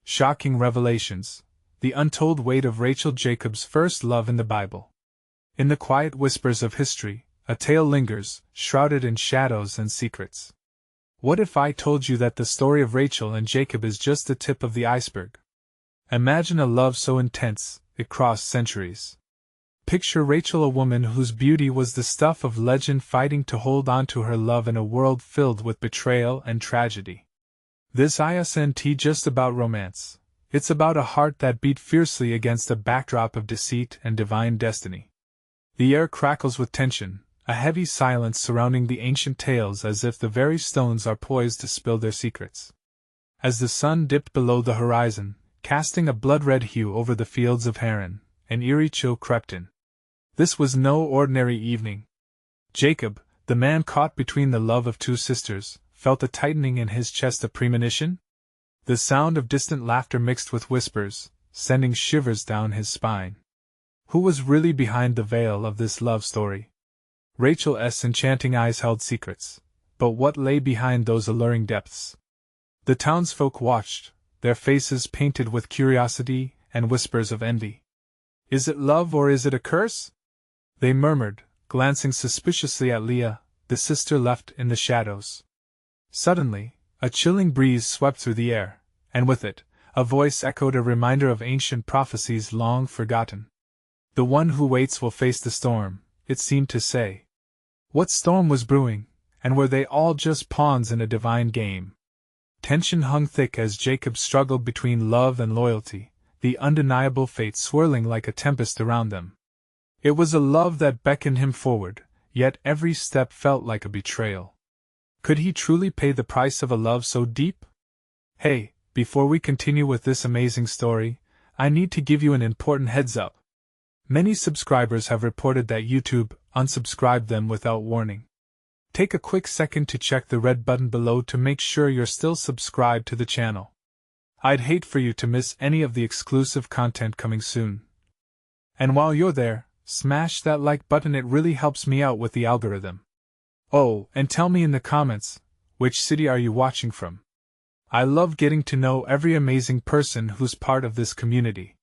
Shocking revelations. The untold weight of Rachel Jacob's first love in the Bible. In the quiet whispers of history, a tale lingers, shrouded in shadows and secrets. What if I told you that the story of Rachel and Jacob is just the tip of the iceberg? Imagine a love so intense, it crossed centuries. Picture Rachel, a woman whose beauty was the stuff of legend, fighting to hold on to her love in a world filled with betrayal and tragedy. This isn't just about romance. It's about a heart that beat fiercely against a backdrop of deceit and divine destiny. The air crackles with tension, a heavy silence surrounding the ancient tales, as if the very stones are poised to spill their secrets. As the sun dipped below the horizon, casting a blood-red hue over the fields of Haran, an eerie chill crept in. This was no ordinary evening. Jacob, the man caught between the love of two sisters, felt a tightening in his chest, a premonition. The sound of distant laughter mixed with whispers, sending shivers down his spine. Who was really behind the veil of this love story? Rachel's enchanting eyes held secrets, but what lay behind those alluring depths? The townsfolk watched, their faces painted with curiosity and whispers of envy. Is it love or is it a curse? They murmured, glancing suspiciously at Leah, the sister left in the shadows. Suddenly, a chilling breeze swept through the air, and with it, a voice echoed a reminder of ancient prophecies long forgotten. The one who waits will face the storm, it seemed to say. What storm was brewing, and were they all just pawns in a divine game? Tension hung thick as Jacob struggled between love and loyalty, the undeniable fate swirling like a tempest around them. It was a love that beckoned him forward, yet every step felt like a betrayal. Could he truly pay the price of a love so deep? Hey, before we continue with this amazing story, I need to give you an important heads up. Many subscribers have reported that YouTube unsubscribed them without warning. Take a quick second to check the red button below to make sure you're still subscribed to the channel. I'd hate for you to miss any of the exclusive content coming soon. And while you're there, smash that like button, it really helps me out with the algorithm. Oh, and tell me in the comments, which city are you watching from? I love getting to know every amazing person who's part of this community.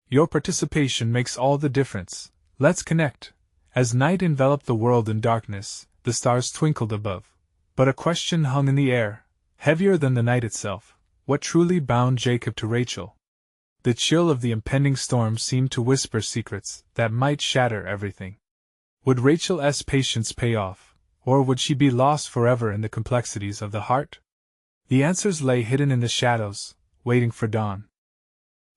Your participation makes all the difference. Let's connect. As night enveloped the world in darkness, the stars twinkled above. But a question hung in the air, heavier than the night itself. What truly bound Jacob to Rachel? The chill of the impending storm seemed to whisper secrets that might shatter everything. Would Rachel's patience pay off, or would she be lost forever in the complexities of the heart? The answers lay hidden in the shadows, waiting for dawn.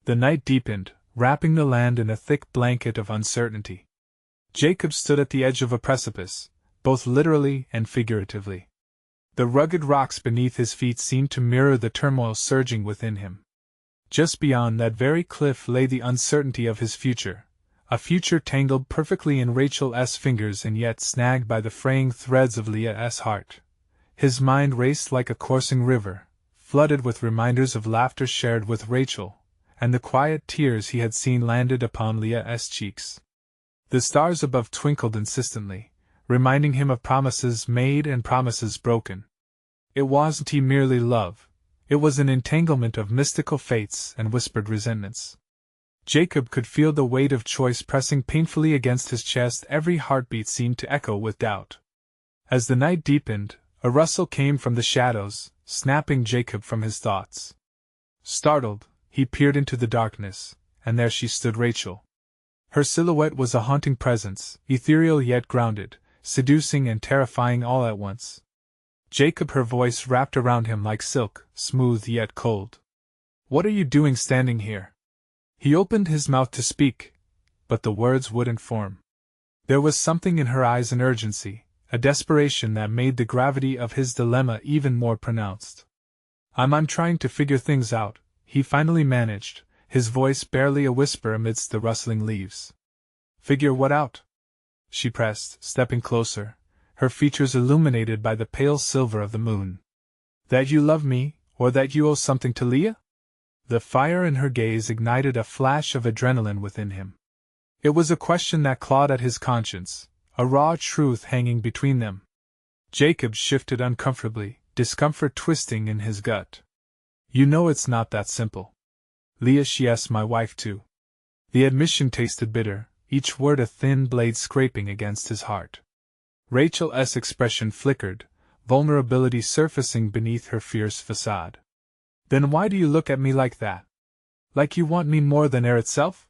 The night deepened, wrapping the land in a thick blanket of uncertainty. Jacob stood at the edge of a precipice, both literally and figuratively. The rugged rocks beneath his feet seemed to mirror the turmoil surging within him. Just beyond that very cliff lay the uncertainty of his future, a future tangled perfectly in Rachel's fingers and yet snagged by the fraying threads of Leah's heart. His mind raced like a coursing river, flooded with reminders of laughter shared with Rachel, and the quiet tears he had seen landed upon Leah's cheeks. The stars above twinkled insistently, reminding him of promises made and promises broken. It wasn't merely love. It was an entanglement of mystical fates and whispered resentments. Jacob could feel the weight of choice pressing painfully against his chest. Every heartbeat seemed to echo with doubt. As the night deepened, a rustle came from the shadows, snapping Jacob from his thoughts. Startled, he peered into the darkness, and there she stood, Rachel. Her silhouette was a haunting presence, ethereal yet grounded, seducing and terrifying all at once. Jacob, her voice wrapped around him like silk, smooth yet cold. What are you doing standing here? He opened his mouth to speak, but the words wouldn't form. There was something in her eyes, an urgency, a desperation that made the gravity of his dilemma even more pronounced. I'm trying to figure things out, he finally managed, his voice barely a whisper amidst the rustling leaves. Figure what out? She pressed, stepping closer, her features illuminated by the pale silver of the moon. That you love me, or that you owe something to Leah? The fire in her gaze ignited a flash of adrenaline within him. It was a question that clawed at his conscience, a raw truth hanging between them. Jacob shifted uncomfortably, discomfort twisting in his gut. You know it's not that simple. Leah, yes, my wife too. The admission tasted bitter, each word a thin blade scraping against his heart. Rachel's expression flickered, vulnerability surfacing beneath her fierce facade. Then why do you look at me like that? Like you want me more than air itself?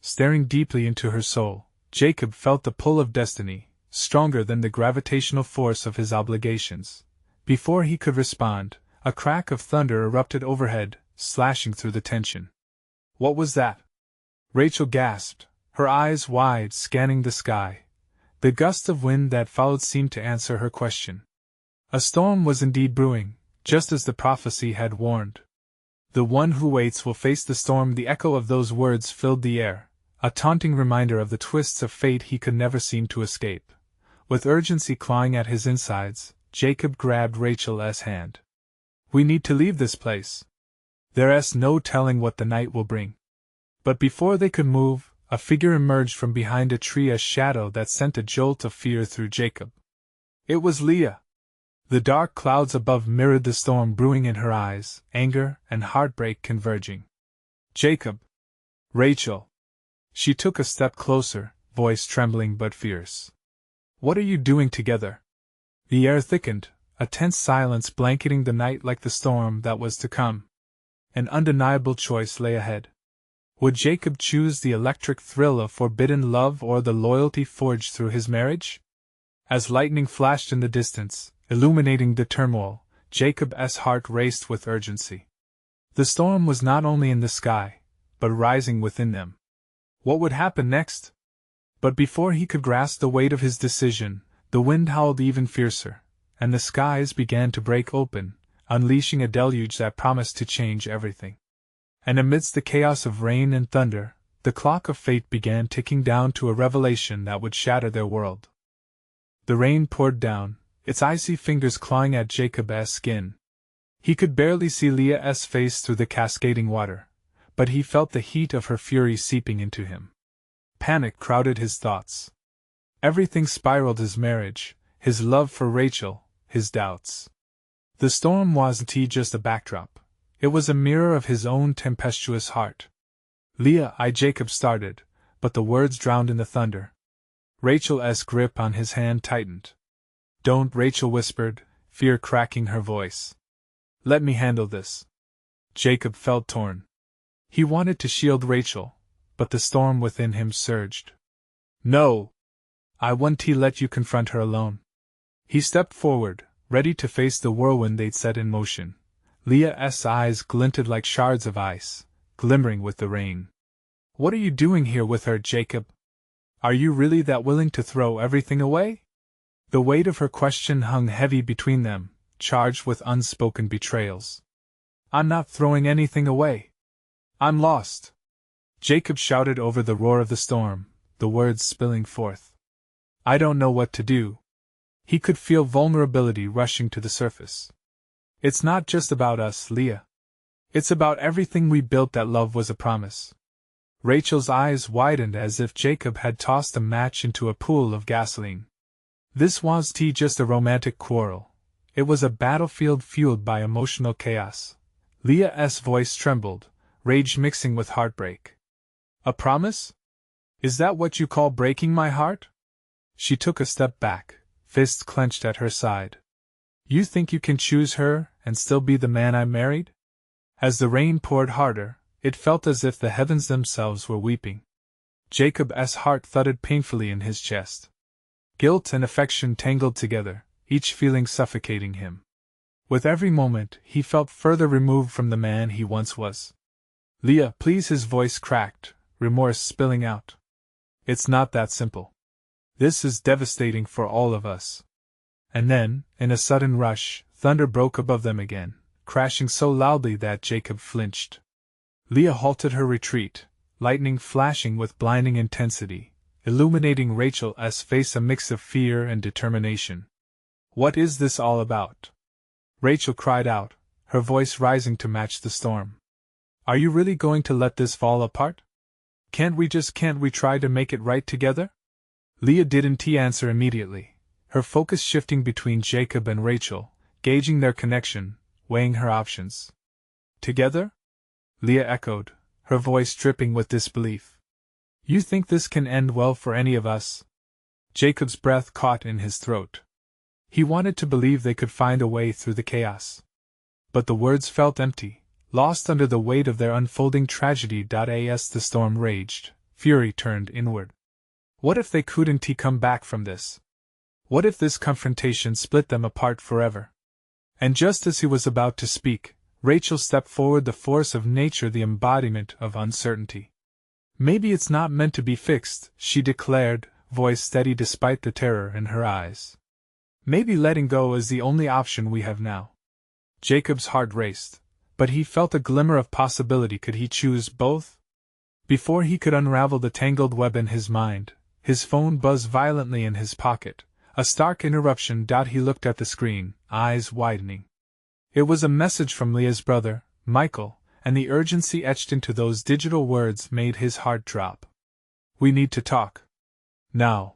Staring deeply into her soul, Jacob felt the pull of destiny, stronger than the gravitational force of his obligations. Before he could respond, a crack of thunder erupted overhead, slashing through the tension. What was that? Rachel gasped, her eyes wide, scanning the sky. The gust of wind that followed seemed to answer her question. A storm was indeed brewing, just as the prophecy had warned. The one who waits will face the storm. The echo of those words filled the air, a taunting reminder of the twists of fate he could never seem to escape. With urgency clawing at his insides, Jacob grabbed Rachel's hand. We need to leave this place. There's no telling what the night will bring. But before they could move, a figure emerged from behind a tree, a shadow that sent a jolt of fear through Jacob. It was Leah. The dark clouds above mirrored the storm brewing in her eyes, anger and heartbreak converging. Jacob! Rachel! She took a step closer, voice trembling but fierce. What are you doing together? The air thickened, a tense silence blanketing the night like the storm that was to come. An undeniable choice lay ahead. Would Jacob choose the electric thrill of forbidden love or the loyalty forged through his marriage? As lightning flashed in the distance, illuminating the turmoil, Jacob's heart raced with urgency. The storm was not only in the sky, but rising within them. What would happen next? But before he could grasp the weight of his decision, the wind howled even fiercer, and the skies began to break open, unleashing a deluge that promised to change everything. And amidst the chaos of rain and thunder, the clock of fate began ticking down to a revelation that would shatter their world. The rain poured down, its icy fingers clawing at Jacob's skin. He could barely see Leah's face through the cascading water, but he felt the heat of her fury seeping into him. Panic crowded his thoughts. Everything spiraled: his marriage, his love for Rachel, his doubts. The storm wasn't just a backdrop. It was a mirror of his own tempestuous heart. Leah, Jacob started, but the words drowned in the thunder. Rachel's grip on his hand tightened. Don't, Rachel whispered, fear cracking her voice. Let me handle this. Jacob felt torn. He wanted to shield Rachel, but the storm within him surged. No! I won't let you confront her alone. He stepped forward, ready to face the whirlwind they'd set in motion. Leah's eyes glinted like shards of ice, glimmering with the rain. What are you doing here with her, Jacob? Are you really that willing to throw everything away? The weight of her question hung heavy between them, charged with unspoken betrayals. I'm not throwing anything away. I'm lost. Jacob shouted over the roar of the storm, the words spilling forth. I don't know what to do. He could feel vulnerability rushing to the surface. It's not just about us, Leah. It's about everything we built. That love was a promise. Rachel's eyes widened as if Jacob had tossed a match into a pool of gasoline. This wasn't just a romantic quarrel. It was a battlefield fueled by emotional chaos. Leah's voice trembled, rage mixing with heartbreak. A promise? Is that what you call breaking my heart? She took a step back, fists clenched at her side. You think you can choose her and still be the man I married? As the rain poured harder, it felt as if the heavens themselves were weeping. Jacob's heart thudded painfully in his chest. Guilt and affection tangled together, each feeling suffocating him. With every moment, he felt further removed from the man he once was. Leah, please, his voice cracked, remorse spilling out. It's not that simple. This is devastating for all of us. And then, in a sudden rush, thunder broke above them again, crashing so loudly that Jacob flinched. Leah halted her retreat, lightning flashing with blinding intensity, illuminating Rachel's face, a mix of fear and determination. What is this all about? Rachel cried out, her voice rising to match the storm. Are you really going to let this fall apart? Can't we try to make it right together? Leah didn't answer immediately, her focus shifting between Jacob and Rachel, gauging their connection, weighing her options. Together? Leah echoed, her voice dripping with disbelief. You think this can end well for any of us? Jacob's breath caught in his throat. He wanted to believe they could find a way through the chaos. But the words felt empty, lost under the weight of their unfolding tragedy. As the storm raged, fury turned inward. What if they couldn't come back from this? What if this confrontation split them apart forever? And just as he was about to speak, Rachel stepped forward, the force of nature, the embodiment of uncertainty. Maybe it's not meant to be fixed, she declared, voice steady despite the terror in her eyes. Maybe letting go is the only option we have now. Jacob's heart raced, but he felt a glimmer of possibility. Could he choose both? Before he could unravel the tangled web in his mind, his phone buzzed violently in his pocket. A stark interruption. He looked at the screen, eyes widening. It was a message from Leah's brother, Michael, and the urgency etched into those digital words made his heart drop. We need to talk. Now.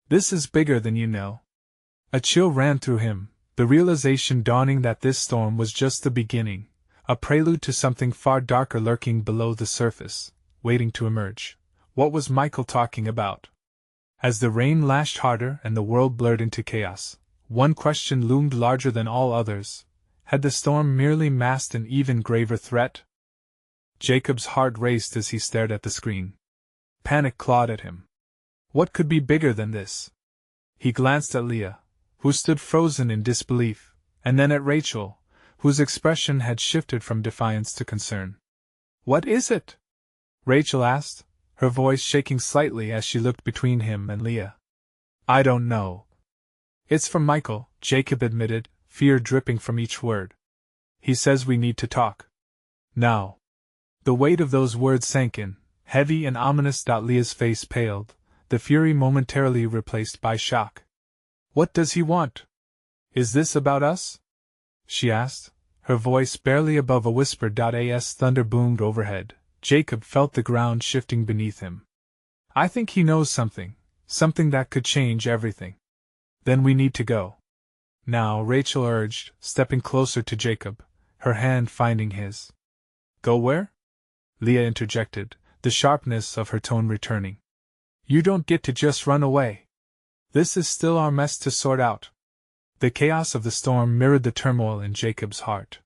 This is bigger than you know. A chill ran through him, the realization dawning that this storm was just the beginning, a prelude to something far darker lurking below the surface, waiting to emerge. What was Michael talking about? As the rain lashed harder and the world blurred into chaos, one question loomed larger than all others. Had the storm merely masked an even graver threat? Jacob's heart raced as he stared at the screen. Panic clawed at him. What could be bigger than this? He glanced at Leah, who stood frozen in disbelief, and then at Rachel, whose expression had shifted from defiance to concern. What is it? Rachel asked, her voice shaking slightly as she looked between him and Leah. I don't know. It's from Michael, Jacob admitted, fear dripping from each word. He says we need to talk. Now. The weight of those words sank in, heavy and ominous. Leah's face paled, the fury momentarily replaced by shock. What does he want? Is this about us? She asked, her voice barely above a whisper. As thunder boomed overhead, Jacob felt the ground shifting beneath him. I think he knows something that could change everything. Then we need to go. Now, Rachel urged, stepping closer to Jacob, her hand finding his. Go where? Leah interjected, the sharpness of her tone returning. You don't get to just run away. This is still our mess to sort out. The chaos of the storm mirrored the turmoil in Jacob's heart.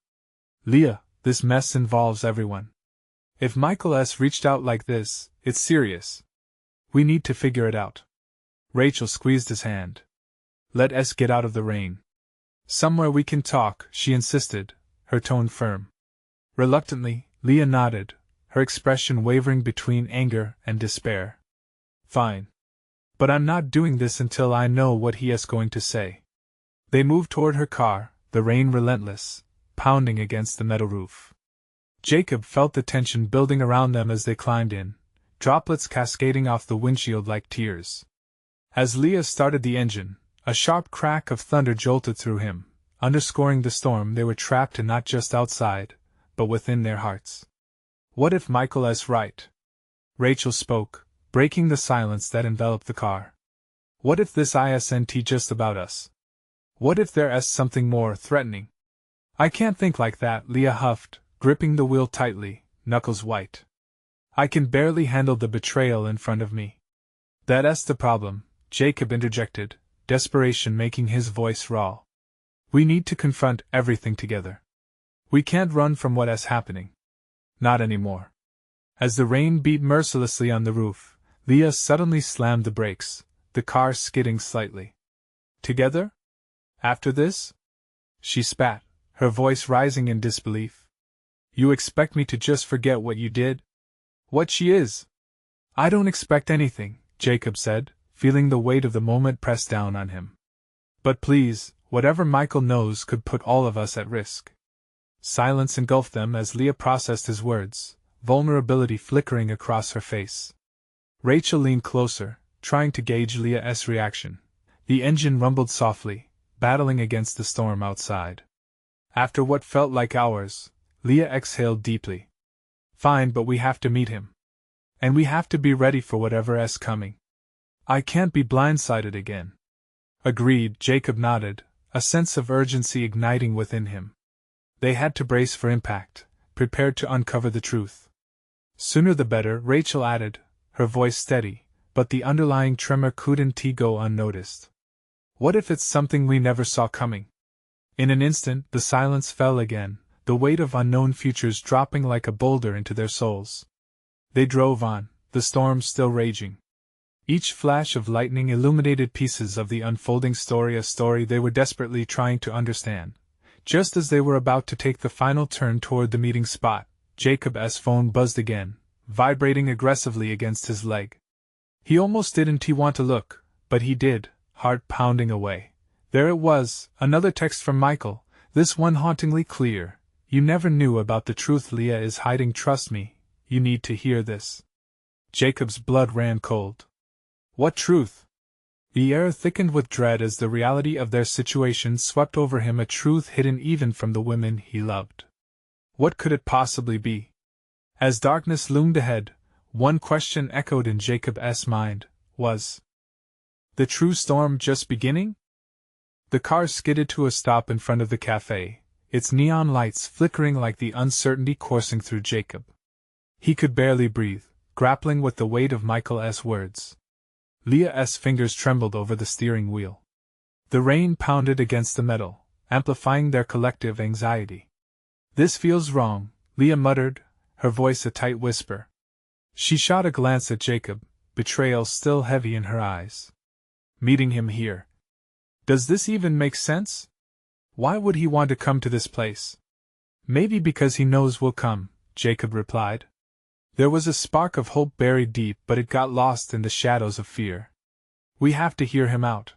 Leah, this mess involves everyone. If Michael S. reached out like this, it's serious. We need to figure it out. Rachel squeezed his hand. Let us get out of the rain. Somewhere we can talk, she insisted, her tone firm. Reluctantly, Leah nodded, her expression wavering between anger and despair. Fine. But I'm not doing this until I know what he is going to say. They moved toward her car, the rain relentless, pounding against the metal roof. Jacob felt the tension building around them as they climbed in, droplets cascading off the windshield like tears. As Leah started the engine, a sharp crack of thunder jolted through him, underscoring the storm they were trapped in, not just outside, but within their hearts. What if Michael is right? Rachel spoke, breaking the silence that enveloped the car. What if this isn't just about us? What if there is something more threatening? I can't think like that, Leah huffed, gripping the wheel tightly, knuckles white. I can barely handle the betrayal in front of me. That's the problem, Jacob interjected, desperation making his voice raw. We need to confront everything together. We can't run from what is happening. Not anymore. As the rain beat mercilessly on the roof, Leah suddenly slammed the brakes, the car skidding slightly. Together? After this? She spat, her voice rising in disbelief. You expect me to just forget what you did? What she is? I don't expect anything, Jacob said, feeling the weight of the moment press down on him. But please, whatever Michael knows could put all of us at risk. Silence engulfed them as Leah processed his words, vulnerability flickering across her face. Rachel leaned closer, trying to gauge Leah's reaction. The engine rumbled softly, battling against the storm outside. After what felt like hours, Leah exhaled deeply. Fine, but we have to meet him. And we have to be ready for whatever is coming. I can't be blindsided again. Agreed, Jacob nodded, a sense of urgency igniting within him. They had to brace for impact, prepared to uncover the truth. Sooner the better, Rachel added, her voice steady, but the underlying tremor couldn't go unnoticed. What if it's something we never saw coming? In an instant, the silence fell again, the weight of unknown futures dropping like a boulder into their souls. They drove on, the storm still raging. Each flash of lightning illuminated pieces of the unfolding story, a story they were desperately trying to understand. Just as they were about to take the final turn toward the meeting spot, Jacob's phone buzzed again, vibrating aggressively against his leg. He almost didn't want to look, but he did, heart pounding away. There it was, another text from Michael, this one hauntingly clear. You never knew about the truth Leah is hiding, trust me, you need to hear this. Jacob's blood ran cold. What truth? The air thickened with dread as the reality of their situation swept over him, a truth hidden even from the women he loved. What could it possibly be? As darkness loomed ahead, one question echoed in Jacob's mind, was the true storm just beginning? The car skidded to a stop in front of the cafe, its neon lights flickering like the uncertainty coursing through Jacob. He could barely breathe, grappling with the weight of Michael's words. Leah's fingers trembled over the steering wheel. The rain pounded against the metal, amplifying their collective anxiety. This feels wrong, Leah muttered, her voice a tight whisper. She shot a glance at Jacob, betrayal still heavy in her eyes. Meeting him here. Does this even make sense? Why would he want to come to this place? Maybe because he knows we'll come, Jacob replied. There was a spark of hope buried deep, but it got lost in the shadows of fear. We have to hear him out.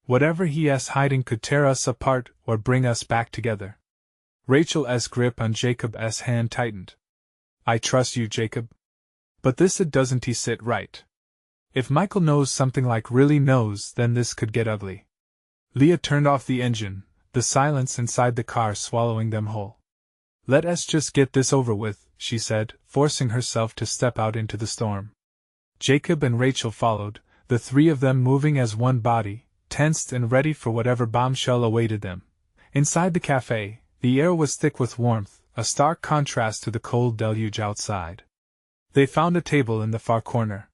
Whatever he is hiding could tear us apart or bring us back together. Rachel's grip on Jacob's hand tightened. I trust you, Jacob. But this doesn't sit right. If Michael knows something, like really knows, then this could get ugly. Leah turned off the engine, the silence inside the car swallowing them whole. Let us just get this over with, she said, forcing herself to step out into the storm. Jacob and Rachel followed, the three of them moving as one body, tensed and ready for whatever bombshell awaited them. Inside the cafe, the air was thick with warmth, a stark contrast to the cold deluge outside. They found a table in the far corner.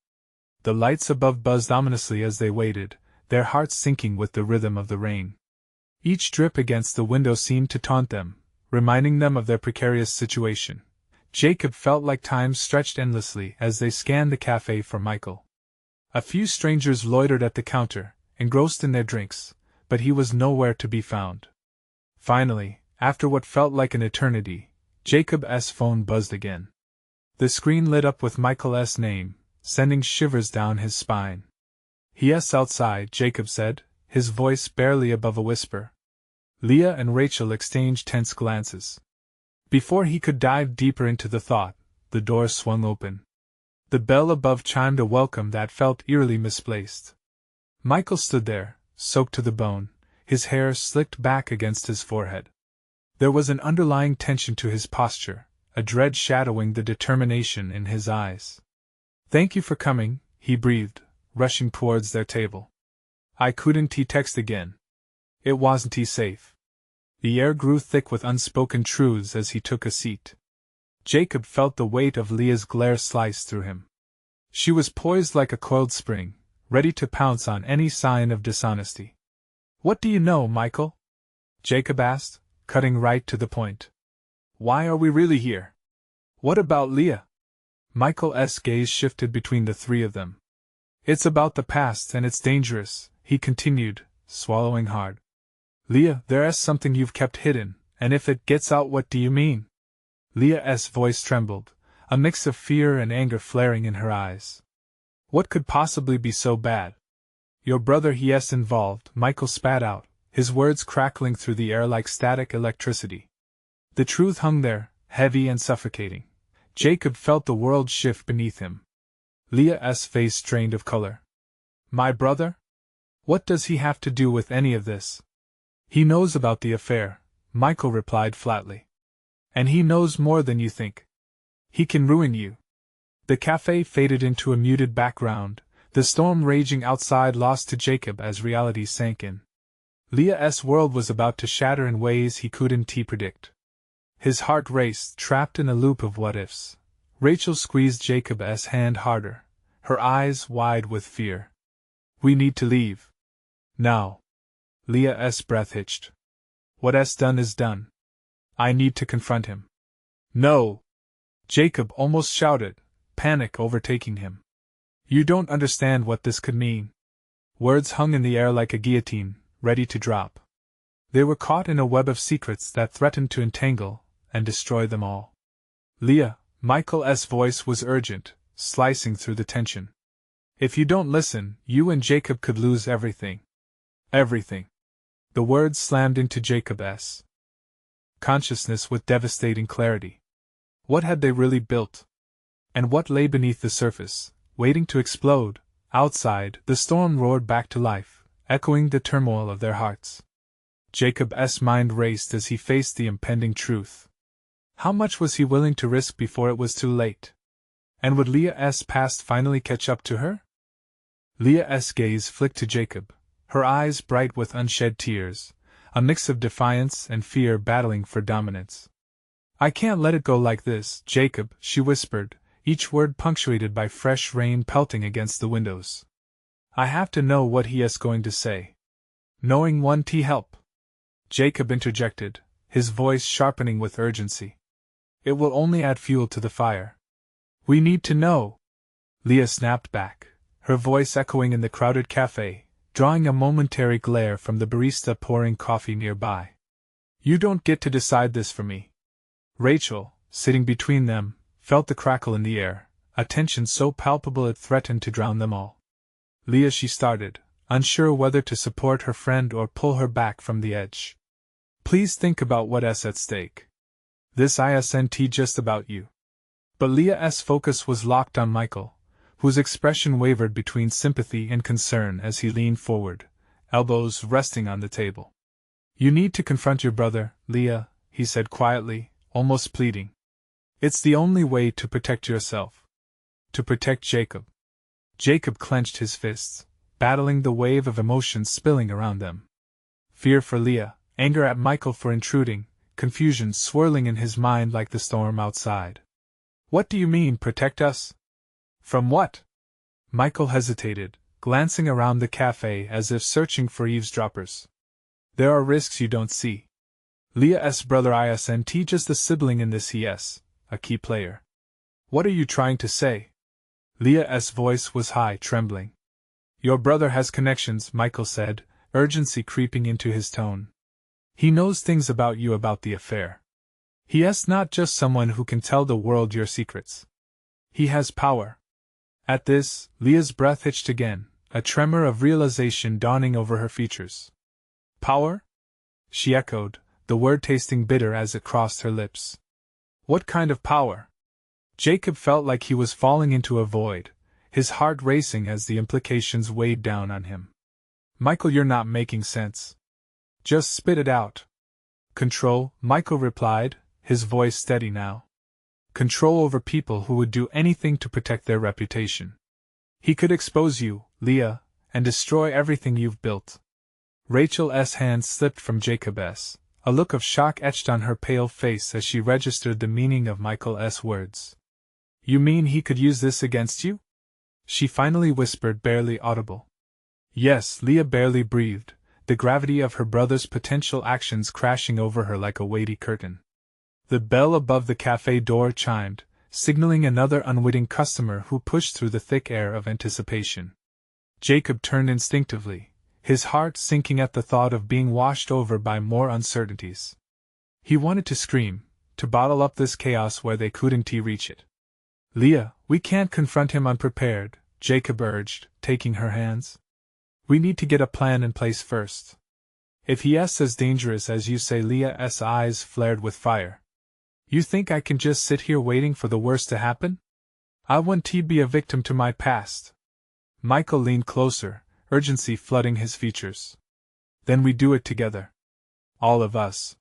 The lights above buzzed ominously as they waited, their hearts sinking with the rhythm of the rain. Each drip against the window seemed to taunt them, reminding them of their precarious situation. Jacob felt like time stretched endlessly as they scanned the cafe for Michael. A few strangers loitered at the counter, engrossed in their drinks, but he was nowhere to be found. Finally, after what felt like an eternity, Jacob's phone buzzed again. The screen lit up with Michael's name, sending shivers down his spine. He.s. outside, Jacob said, his voice barely above a whisper. Leah and Rachel exchanged tense glances. Before he could dive deeper into the thought, the door swung open. The bell above chimed a welcome that felt eerily misplaced. Michael stood there, soaked to the bone, his hair slicked back against his forehead. There was an underlying tension to his posture, a dread shadowing the determination in his eyes. Thank you for coming, he breathed, rushing towards their table. I couldn't text again. It wasn't safe. The air grew thick with unspoken truths as he took a seat. Jacob felt the weight of Leah's glare slice through him. She was poised like a coiled spring, ready to pounce on any sign of dishonesty. What do you know, Michael? Jacob asked, cutting right to the point. Why are we really here? What about Leah? Michael's gaze shifted between the three of them. It's about the past and it's dangerous, he continued, swallowing hard. Leah, there's something you've kept hidden, and if it gets out, what do you mean? Leah's voice trembled, a mix of fear and anger flaring in her eyes. What could possibly be so bad? Your brother, he's involved, Michael spat out, his words crackling through the air like static electricity. The truth hung there, heavy and suffocating. Jacob felt the world shift beneath him. Leah's face strained of color. My brother? What does he have to do with any of this? He knows about the affair, Michael replied flatly. And he knows more than you think. He can ruin you. The cafe faded into a muted background, the storm raging outside lost to Jacob as reality sank in. Leah's world was about to shatter in ways he couldn't predict. His heart raced, trapped in a loop of what-ifs. Rachel squeezed Jacob's hand harder, her eyes wide with fear. "We need to leave. Now." Leah's breath hitched. "What's done is done. I need to confront him." "No!" Jacob almost shouted, panic overtaking him. "You don't understand what this could mean." Words hung in the air like a guillotine, ready to drop. They were caught in a web of secrets that threatened to entangle and destroy them all. "Leah," Michael's voice was urgent, slicing through the tension. "If you don't listen, you and Jacob could lose everything." Everything. The words slammed into Jacob's consciousness with devastating clarity. What had they really built? And what lay beneath the surface, waiting to explode? Outside, the storm roared back to life, echoing the turmoil of their hearts. Jacob's mind raced as he faced the impending truth. How much was he willing to risk before it was too late? And would Leah's past finally catch up to her? Leah's gaze flicked to Jacob, her eyes bright with unshed tears, a mix of defiance and fear battling for dominance. "I can't let it go like this, Jacob," she whispered, each word punctuated by fresh rain pelting against the windows. "I have to know what he is going to say." "Knowing won't help," Jacob interjected, his voice sharpening with urgency. "It will only add fuel to the fire." "We need to know," Leah snapped back, her voice echoing in the crowded cafe, drawing a momentary glare from the barista pouring coffee nearby. "You don't get to decide this for me." Rachel, sitting between them, felt the crackle in the air, a tension so palpable it threatened to drown them all. "Leah," she started, unsure whether to support her friend or pull her back from the edge. "Please think about what's at stake. This isn't just about you." But Leah's focus was locked on Michael, whose expression wavered between sympathy and concern as he leaned forward, elbows resting on the table. "You need to confront your brother, Leah," he said quietly, almost pleading. "It's the only way to protect yourself. To protect Jacob." Jacob clenched his fists, battling the wave of emotions spilling around them. Fear for Leah, anger at Michael for intruding, confusion swirling in his mind like the storm outside. "What do you mean, protect us? From what?" Michael hesitated, glancing around the cafe as if searching for eavesdroppers. "There are risks you don't see. Leah's brother isn't just a sibling in this, he's a key player." "What are you trying to say?" Leah's voice was high, trembling. "Your brother has connections," Michael said, urgency creeping into his tone. "He knows things about you, about the affair. He is not just someone who can tell the world your secrets. He has power." At this, Leah's breath hitched again, a tremor of realization dawning over her features. "Power?" she echoed, the word tasting bitter as it crossed her lips. "What kind of power?" Jacob felt like he was falling into a void, his heart racing as the implications weighed down on him. "Michael, you're not making sense. Just spit it out." "Control," Michael replied, his voice steady now. "Control over people who would do anything to protect their reputation. He could expose you, Leah, and destroy everything you've built." Rachel's hand slipped from Jacob's, a look of shock etched on her pale face as she registered the meaning of Michael's words. "You mean he could use this against you?" she finally whispered, barely audible. "Yes," Leah barely breathed, the gravity of her brother's potential actions crashing over her like a weighty curtain. The bell above the cafe door chimed, signaling another unwitting customer who pushed through the thick air of anticipation. Jacob turned instinctively, his heart sinking at the thought of being washed over by more uncertainties. He wanted to scream, to bottle up this chaos where they couldn't reach it. "Leah, we can't confront him unprepared," Jacob urged, taking her hands. "We need to get a plan in place first. If he is as dangerous as you say," Leah's eyes flared with fire. "You think I can just sit here waiting for the worst to happen? I want to be a victim to my past." Michael leaned closer, urgency flooding his features. "Then we do it together. All of us.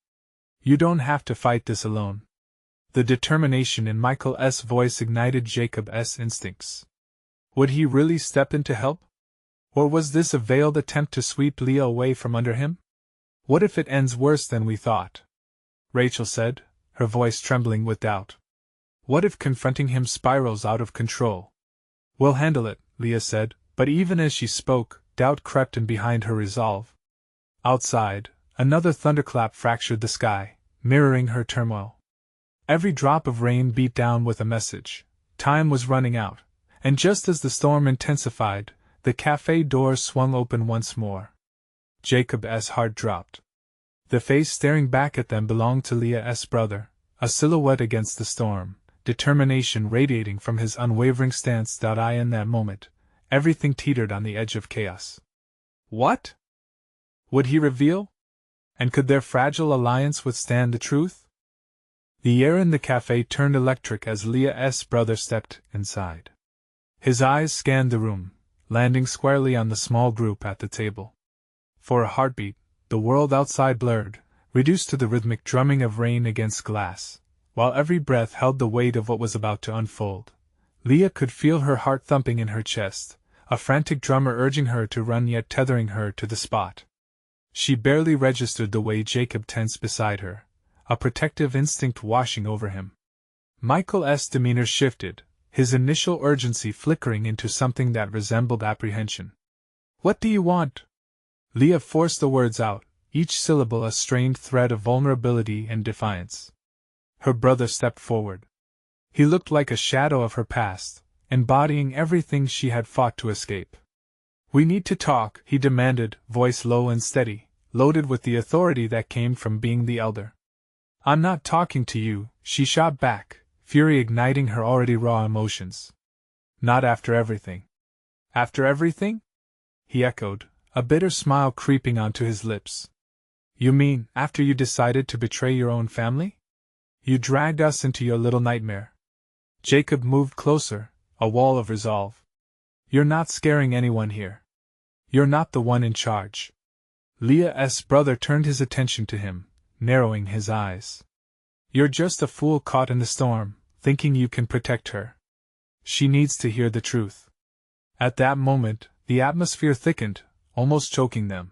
You don't have to fight this alone." The determination in Michael's voice ignited Jacob's instincts. Would he really step in to help? Or was this a veiled attempt to sweep Leah away from under him? "What if it ends worse than we thought?" Rachel said, her voice trembling with doubt. What if confronting him spirals out of control? We'll handle it, Leah said, but even as she spoke, doubt crept in behind her resolve. Outside, another thunderclap fractured the sky, mirroring her turmoil. Every drop of rain beat down with a message. Time was running out, and just as the storm intensified, the cafe doors swung open once more. Jacob's heart dropped. The face staring back at them belonged to Leah's brother, a silhouette against the storm, determination radiating from his unwavering stance. In that moment, everything teetered on the edge of chaos. What would he reveal? And could their fragile alliance withstand the truth? The air in the cafe turned electric as Leah's brother stepped inside. His eyes scanned the room, landing squarely on the small group at the table. For a heartbeat, the world outside blurred, reduced to the rhythmic drumming of rain against glass, while every breath held the weight of what was about to unfold. Leah could feel her heart thumping in her chest, a frantic drummer urging her to run yet tethering her to the spot. She barely registered the way Jacob tensed beside her, a protective instinct washing over him. Michael's demeanor shifted, his initial urgency flickering into something that resembled apprehension. What do you want? Leah forced the words out, each syllable a strained thread of vulnerability and defiance. Her brother stepped forward. He looked like a shadow of her past, embodying everything she had fought to escape. We need to talk, he demanded, voice low and steady, loaded with the authority that came from being the elder. I'm not talking to you, she shot back, fury igniting her already raw emotions. Not after everything. After everything? He echoed, a bitter smile creeping onto his lips. You mean, after you decided to betray your own family? You dragged us into your little nightmare. Jacob moved closer, a wall of resolve. You're not scaring anyone here. You're not the one in charge. Leah's brother turned his attention to him, narrowing his eyes. You're just a fool caught in the storm, thinking you can protect her. She needs to hear the truth. At that moment, the atmosphere thickened, almost choking them.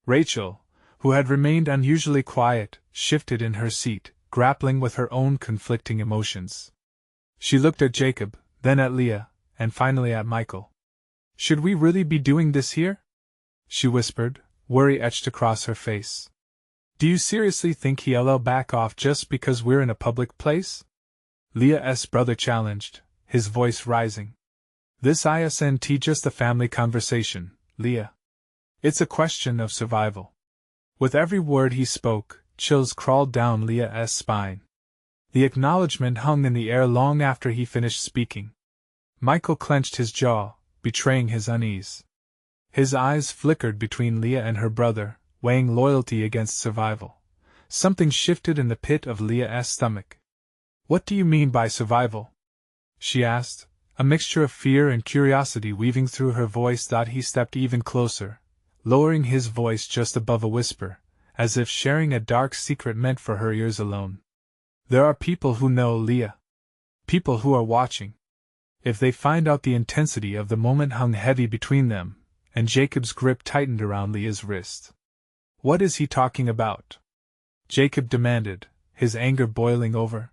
Rachel, who had remained unusually quiet, shifted in her seat, grappling with her own conflicting emotions. She looked at Jacob, then at Leah, and finally at Michael. Should we really be doing this here? She whispered, worry etched across her face. Do you seriously think he'll back off just because we're in a public place? Leah's brother challenged, his voice rising. This isn't just a family conversation, Leah. It's a question of survival. With every word he spoke, chills crawled down Leah's spine. The acknowledgement hung in the air long after he finished speaking. Michael clenched his jaw, betraying his unease. His eyes flickered between Leah and her brother, weighing loyalty against survival. Something shifted in the pit of Leah's stomach. What do you mean by survival? She asked, a mixture of fear and curiosity weaving through her voice. He stepped even closer, lowering his voice just above a whisper, as if sharing a dark secret meant for her ears alone. There are people who know, Leah. People who are watching. If they find out, the intensity of the moment hung heavy between them, and Jacob's grip tightened around Leah's wrist. What is he talking about? Jacob demanded, his anger boiling over.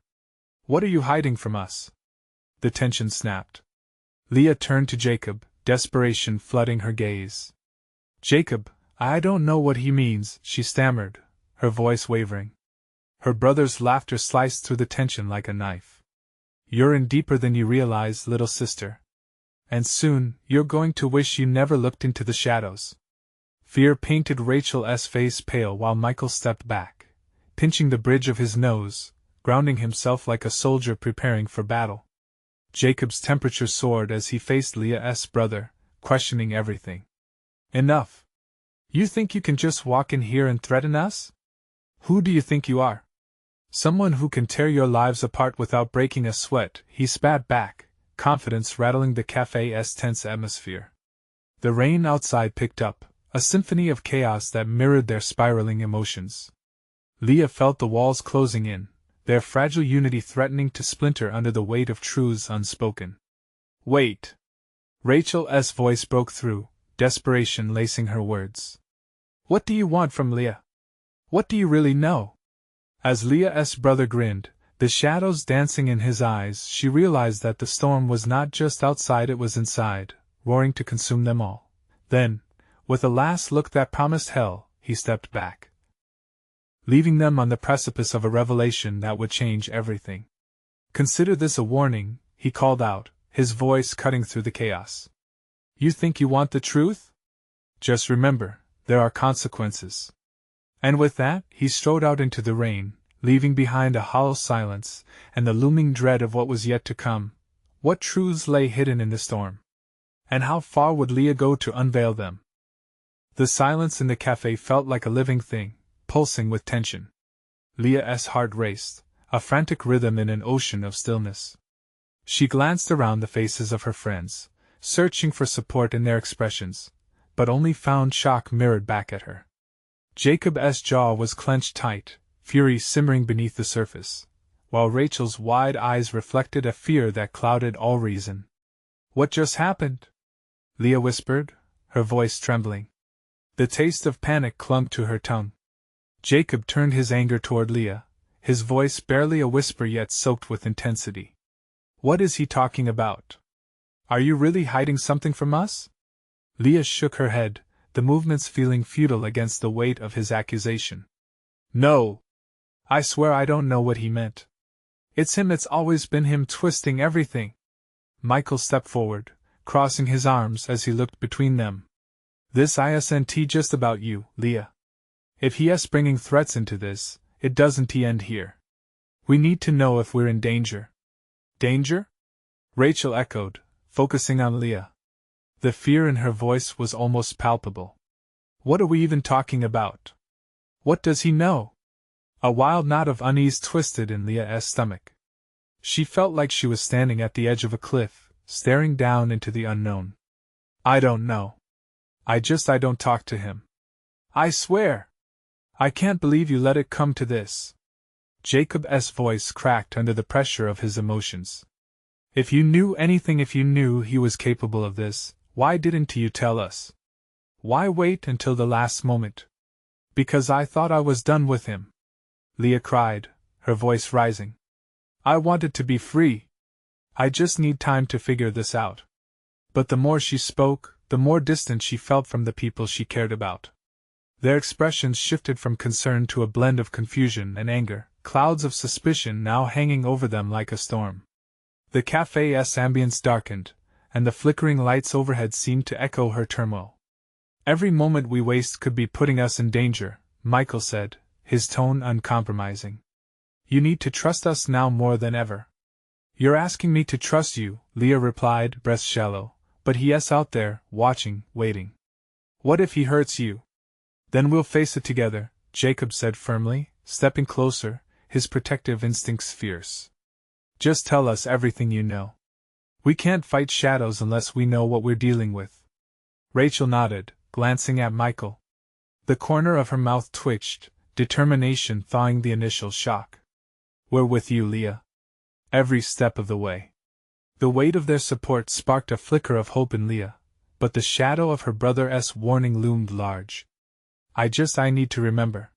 What are you hiding from us? The tension snapped. Leah turned to Jacob, desperation flooding her gaze. Jacob, I don't know what he means, she stammered, her voice wavering. Her brother's laughter sliced through the tension like a knife. You're in deeper than you realize, little sister. And soon, you're going to wish you never looked into the shadows. Fear painted Rachel's face pale while Michael stepped back, pinching the bridge of his nose, grounding himself like a soldier preparing for battle. Jacob's temperature soared as he faced Leah's brother, questioning everything. Enough! You think you can just walk in here and threaten us? Who do you think you are? Someone who can tear your lives apart without breaking a sweat, he spat back, confidence rattling the cafe's tense atmosphere. The rain outside picked up, a symphony of chaos that mirrored their spiraling emotions. Leah felt the walls closing in, their fragile unity threatening to splinter under the weight of truths unspoken. Wait! Rachel's voice broke through, desperation lacing her words. What do you want from Leah? What do you really know? As Leah's brother grinned, the shadows dancing in his eyes, she realized that the storm was not just outside, it was inside, roaring to consume them all. Then, with a last look that promised hell, he stepped back, leaving them on the precipice of a revelation that would change everything. "Consider this a warning," he called out, his voice cutting through the chaos. "You think you want the truth? Just remember, there are consequences." And with that, he strode out into the rain, leaving behind a hollow silence and the looming dread of what was yet to come. What truths lay hidden in the storm? And how far would Leah go to unveil them? The silence in the cafe felt like a living thing, pulsing with tension. Leah's heart raced, a frantic rhythm in an ocean of stillness. She glanced around the faces of her friends, searching for support in their expressions, but only found shock mirrored back at her. Jacob's jaw was clenched tight, fury simmering beneath the surface, while Rachel's wide eyes reflected a fear that clouded all reason. "What just happened?" Leah whispered, her voice trembling. The taste of panic clung to her tongue. Jacob turned his anger toward Leah, his voice barely a whisper yet soaked with intensity. "What is he talking about? Are you really hiding something from us?" Leah shook her head, the movements feeling futile against the weight of his accusation. "No! I swear I don't know what he meant. It's him, it's always been him twisting everything." Michael stepped forward, crossing his arms as he looked between them. "This isn't just about you, Leah. If he's bringing threats into this, it doesn't end here. We need to know if we're in danger." "Danger?" Rachel echoed, focusing on Leah. The fear in her voice was almost palpable. "What are we even talking about? What does he know?" A wild knot of unease twisted in Leah's stomach. She felt like she was standing at the edge of a cliff, staring down into the unknown. "I don't know. I don't talk to him. I swear. I can't believe you let it come to this." Jacob's voice cracked under the pressure of his emotions. "If you knew anything, if you knew he was capable of this, why didn't you tell us? Why wait until the last moment?" "Because I thought I was done with him," Leah cried, her voice rising. "I wanted to be free. I just need time to figure this out." But the more she spoke, the more distant she felt from the people she cared about. Their expressions shifted from concern to a blend of confusion and anger, clouds of suspicion now hanging over them like a storm. The cafe's ambience darkened, and the flickering lights overhead seemed to echo her turmoil. "Every moment we waste could be putting us in danger," Michael said, his tone uncompromising. "You need to trust us now more than ever." "You're asking me to trust you," Leah replied, breath shallow, "but he's out there, watching, waiting. What if he hurts you?" "Then we'll face it together," Jacob said firmly, stepping closer, his protective instincts fierce. "Just tell us everything you know. We can't fight shadows unless we know what we're dealing with." Rachel nodded, glancing at Michael. The corner of her mouth twitched, determination thawing the initial shock. "We're with you, Leah. Every step of the way." The weight of their support sparked a flicker of hope in Leah, but the shadow of her brother's warning loomed large. I need to remember."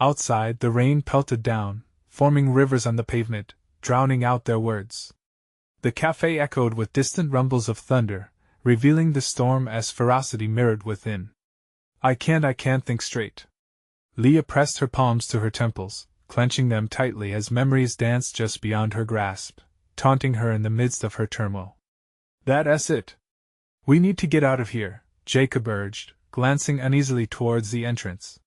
Outside, the rain pelted down, forming rivers on the pavement, drowning out their words. The cafe echoed with distant rumbles of thunder, revealing the storm as ferocity mirrored within. I can't think straight." Leah pressed her palms to her temples, clenching them tightly as memories danced just beyond her grasp, taunting her in the midst of her turmoil. "That's it. We need to get out of here," Jacob urged, glancing uneasily towards the entrance.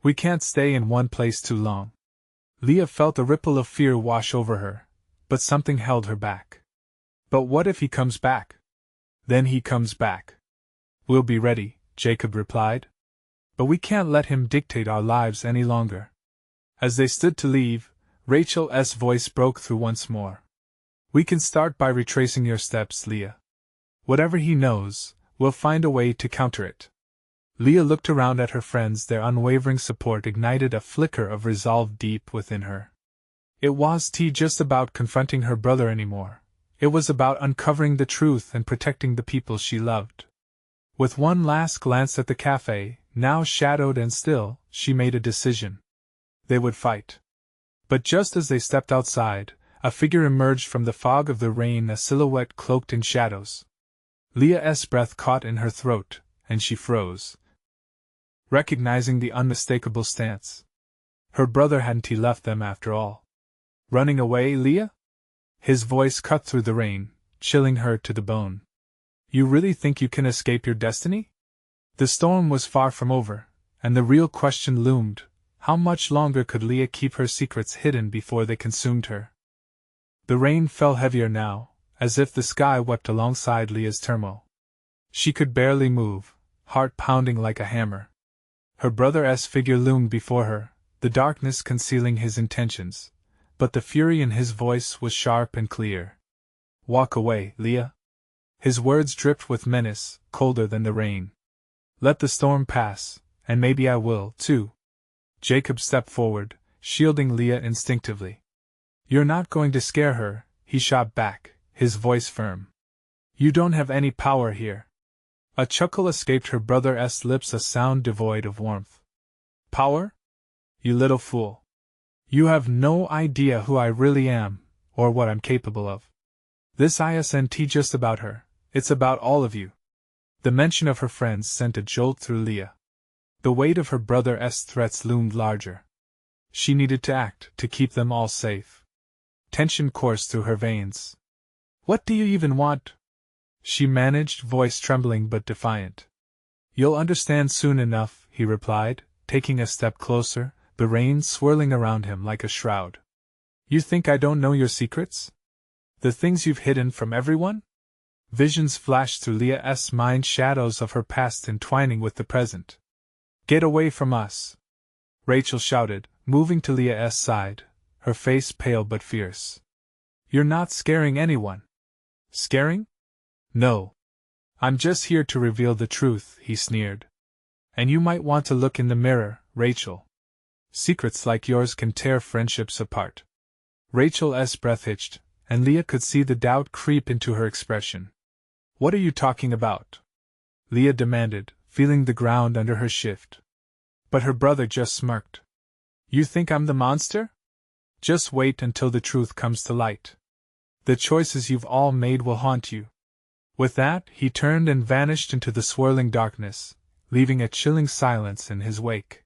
"We can't stay in one place too long." Leah felt a ripple of fear wash over her, but something held her back. "But what if he comes back?" "Then he comes back. We'll be ready," Jacob replied. "But we can't let him dictate our lives any longer." As they stood to leave, Rachel's voice broke through once more. "We can start by retracing your steps, Leah. Whatever he knows, we'll find a way to counter it." Leah looked around at her friends, their unwavering support ignited a flicker of resolve deep within her. It wasn't just about confronting her brother anymore. It was about uncovering the truth and protecting the people she loved. With one last glance at the cafe, now shadowed and still, she made a decision. They would fight. But just as they stepped outside, a figure emerged from the fog of the rain, a silhouette cloaked in shadows. Leah's breath caught in her throat, and she froze, recognizing the unmistakable stance. Her brother hadn't he left them after all? Running away, Leah? His voice cut through the rain, chilling her to the bone. You really think you can escape your destiny? The storm was far from over, and the real question loomed: how much longer could Leah keep her secrets hidden before they consumed her? The rain fell heavier now, as if the sky wept alongside Leah's turmoil. She could barely move, heart pounding like a hammer. Her brother's figure loomed before her, the darkness concealing his intentions, but the fury in his voice was sharp and clear. Walk away, Leah. His words dripped with menace, colder than the rain. Let the storm pass, and maybe I will, too. Jacob stepped forward, shielding Leah instinctively. You're not going to scare her, he shot back, his voice firm. You don't have any power here. A chuckle escaped her brother's lips, a sound devoid of warmth. Power? You little fool. You have no idea who I really am, or what I'm capable of. This isn't just about her, it's about all of you. The mention of her friends sent a jolt through Leah. The weight of her brother's threats loomed larger. She needed to act to keep them all safe. Tension coursed through her veins. What do you even want? She managed, voice trembling but defiant. You'll understand soon enough, he replied, taking a step closer, the rain swirling around him like a shroud. You think I don't know your secrets? The things you've hidden from everyone? Visions flashed through Leah's mind, shadows of her past entwining with the present. Get away from us! Rachel shouted, moving to Leah's side, her face pale but fierce. You're not scaring anyone. Scaring? No. I'm just here to reveal the truth, he sneered. And you might want to look in the mirror, Rachel. Secrets like yours can tear friendships apart. Rachel's breath hitched, and Leah could see the doubt creep into her expression. What are you talking about? Leah demanded, feeling the ground under her shift. But her brother just smirked. You think I'm the monster? Just wait until the truth comes to light. The choices you've all made will haunt you. With that, he turned and vanished into the swirling darkness, leaving a chilling silence in his wake.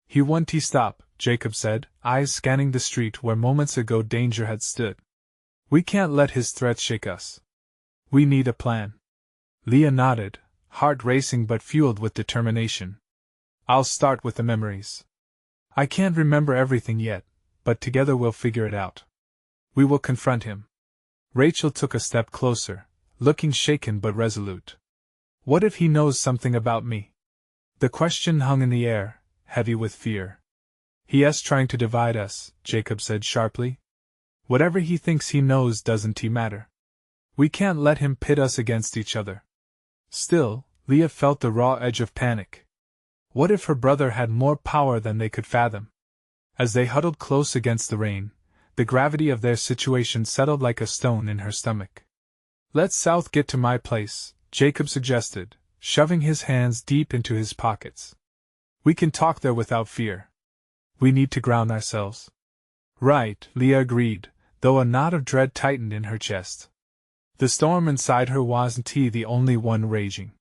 He won't stop, Jacob said, eyes scanning the street where moments ago danger had stood. We can't let his threats shake us. We need a plan. Leah nodded, heart racing but fueled with determination. I'll start with the memories. I can't remember everything yet, but together we'll figure it out. We will confront him. Rachel took a step closer, looking shaken but resolute. What if he knows something about me? The question hung in the air, heavy with fear. He's trying to divide us, Jacob said sharply. Whatever he thinks he knows doesn't matter. We can't let him pit us against each other. Still, Leah felt the raw edge of panic. What if her brother had more power than they could fathom? As they huddled close against the rain, the gravity of their situation settled like a stone in her stomach. Let's South get to my place, Jacob suggested, shoving his hands deep into his pockets. We can talk there without fear. We need to ground ourselves. Right, Leah agreed, though a knot of dread tightened in her chest. The storm inside her wasn't the only one raging.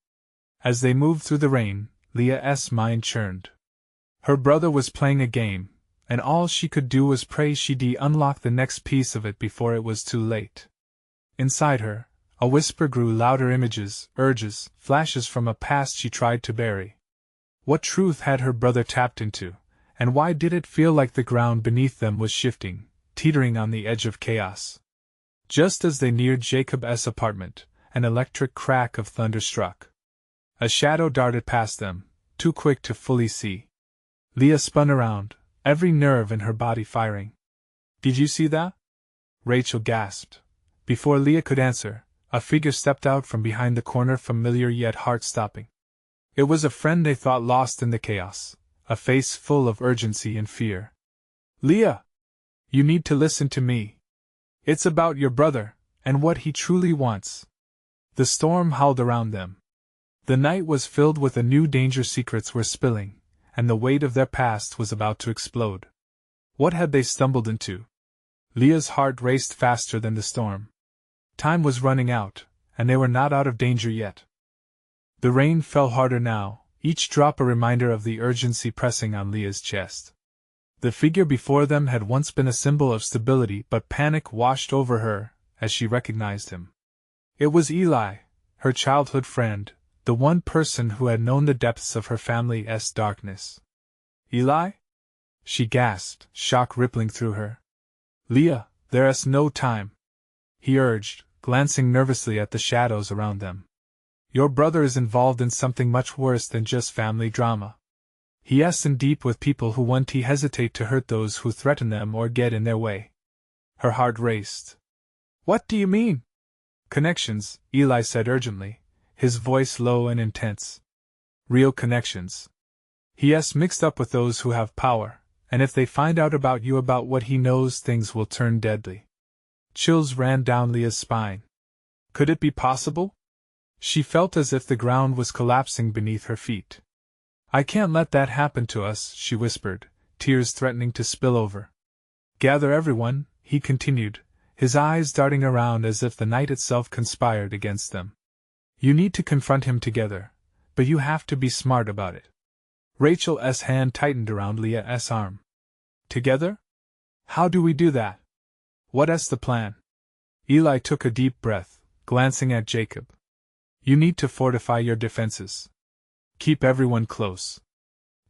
As they moved through the rain, Leah's mind churned. Her brother was playing a game, and all she could do was pray she'd unlock the next piece of it before it was too late. Inside her, a whisper grew louder, images, urges, flashes from a past she tried to bury. What truth had her brother tapped into, and why did it feel like the ground beneath them was shifting, teetering on the edge of chaos? Just as they neared Jacob's apartment, an electric crack of thunder struck. A shadow darted past them, too quick to fully see. Leah spun around, every nerve in her body firing. Did you see that? Rachel gasped. Before Leah could answer, a figure stepped out from behind the corner, familiar yet heart-stopping. It was a friend they thought lost in the chaos, a face full of urgency and fear. Leah! You need to listen to me. It's about your brother, and what he truly wants. The storm howled around them. The night was filled with a new danger, secrets were spilling, and the weight of their past was about to explode. What had they stumbled into? Leah's heart raced faster than the storm. Time was running out, and they were not out of danger yet. The rain fell harder now, each drop a reminder of the urgency pressing on Leah's chest. The figure before them had once been a symbol of stability, but panic washed over her as she recognized him. It was Eli, her childhood friend, the one person who had known the depths of her family's darkness. Eli? She gasped, shock rippling through her. Leah, there's no time, he urged, glancing nervously at the shadows around them. Your brother is involved in something much worse than just family drama. He is in deep with people who won't hesitate to hurt those who threaten them or get in their way. Her heart raced. What do you mean? Connections, Eli said urgently, his voice low and intense. Real connections. He is mixed up with those who have power, and if they find out about you, about what he knows, things will turn deadly. Chills ran down Leah's spine. Could it be possible? She felt as if the ground was collapsing beneath her feet. I can't let that happen to us, she whispered, tears threatening to spill over. Gather everyone, he continued, his eyes darting around as if the night itself conspired against them. You need to confront him together, but you have to be smart about it. Rachel's hand tightened around Leah's arm. Together? How do we do that? What's the plan? Eli took a deep breath, glancing at Jacob. You need to fortify your defenses. Keep everyone close.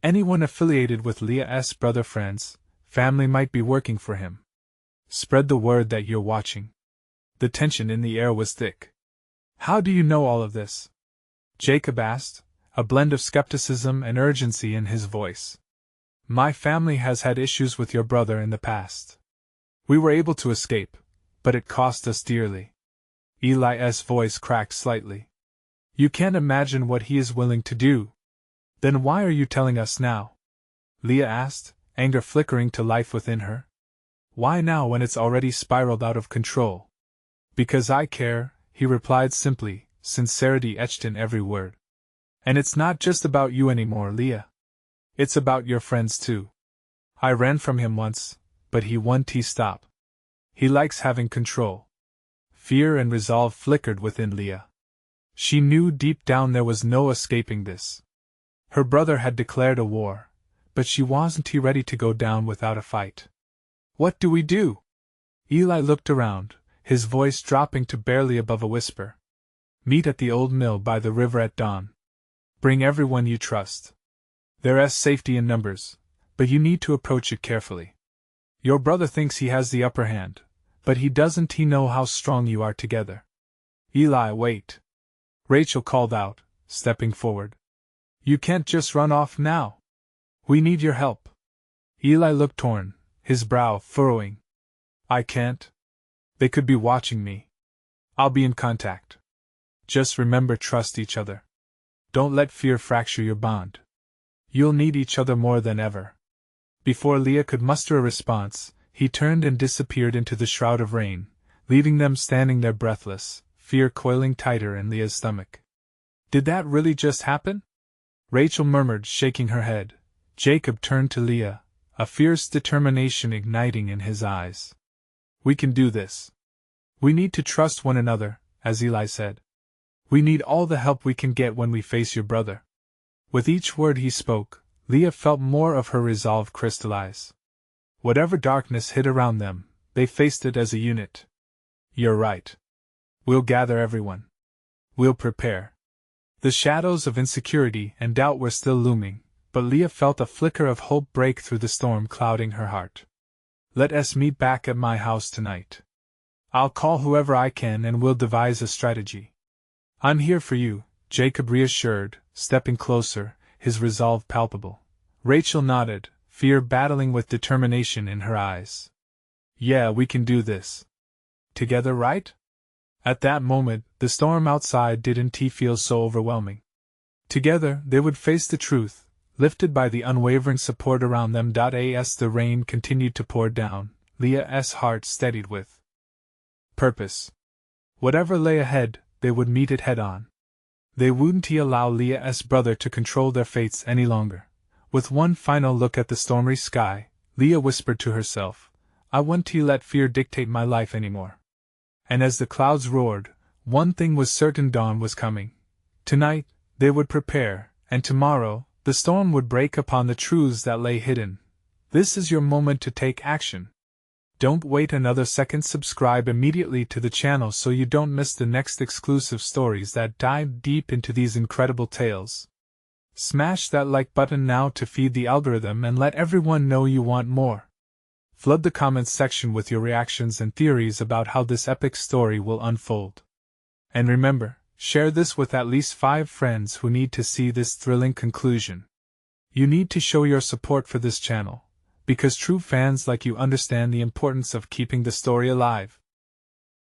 Anyone affiliated with Leah's brother, friends, family might be working for him. Spread the word that you're watching. The tension in the air was thick. How do you know all of this? Jacob asked, a blend of skepticism and urgency in his voice. My family has had issues with your brother in the past. We were able to escape, but it cost us dearly. Eli's voice cracked slightly. You can't imagine what he is willing to do. Then why are you telling us now? Leah asked, anger flickering to life within her. Why now when it's already spiraled out of control? Because I care, he replied simply, sincerity etched in every word. And it's not just about you anymore, Leah. It's about your friends too. I ran from him once, but he won't stop. He likes having control. Fear and resolve flickered within Leah. She knew deep down there was no escaping this. Her brother had declared a war, but she wasn't ready to go down without a fight. What do we do? Eli looked around, his voice dropping to barely above a whisper. Meet at the old mill by the river at dawn. Bring everyone you trust. There's safety in numbers, but you need to approach it carefully. Your brother thinks he has the upper hand, but he doesn't know how strong you are together. Eli, wait. Rachel called out, stepping forward. You can't just run off now. We need your help. Eli looked torn, his brow furrowing. I can't. They could be watching me. I'll be in contact. Just remember, trust each other. Don't let fear fracture your bond. You'll need each other more than ever. Before Leah could muster a response, he turned and disappeared into the shroud of rain, leaving them standing there breathless, fear coiling tighter in Leah's stomach. Did that really just happen? Rachel murmured, shaking her head. Jacob turned to Leah, a fierce determination igniting in his eyes. We can do this. We need to trust one another, as Eli said. We need all the help we can get when we face your brother. With each word he spoke, Leah felt more of her resolve crystallize. Whatever darkness hid around them, they faced it as a unit. You're right. We'll gather everyone. We'll prepare. The shadows of insecurity and doubt were still looming, but Leah felt a flicker of hope break through the storm clouding her heart. Let us meet back at my house tonight. I'll call whoever I can and we'll devise a strategy. I'm here for you, Jacob reassured, stepping closer, his resolve palpable. Rachel nodded, fear battling with determination in her eyes. Yeah, we can do this. Together, right? At that moment, the storm outside didn't feel so overwhelming. Together, they would face the truth, lifted by the unwavering support around them. As the rain continued to pour down, Leah's heart steadied with purpose. Whatever lay ahead, they would meet it head on. They wouldn't allow Leah's brother to control their fates any longer. With one final look at the stormy sky, Leah whispered to herself. I won't let fear dictate my life anymore. And as the clouds roared, one thing was certain: dawn was coming. Tonight, they would prepare, and tomorrow, the storm would break upon the truths that lay hidden. This is your moment to take action. Don't wait another second. Subscribe immediately to the channel so you don't miss the next exclusive stories that dive deep into these incredible tales. Smash that like button now to feed the algorithm and let everyone know you want more. Flood the comments section with your reactions and theories about how this epic story will unfold. And remember, share this with at least 5 friends who need to see this thrilling conclusion. You need to show your support for this channel, because true fans like you understand the importance of keeping the story alive.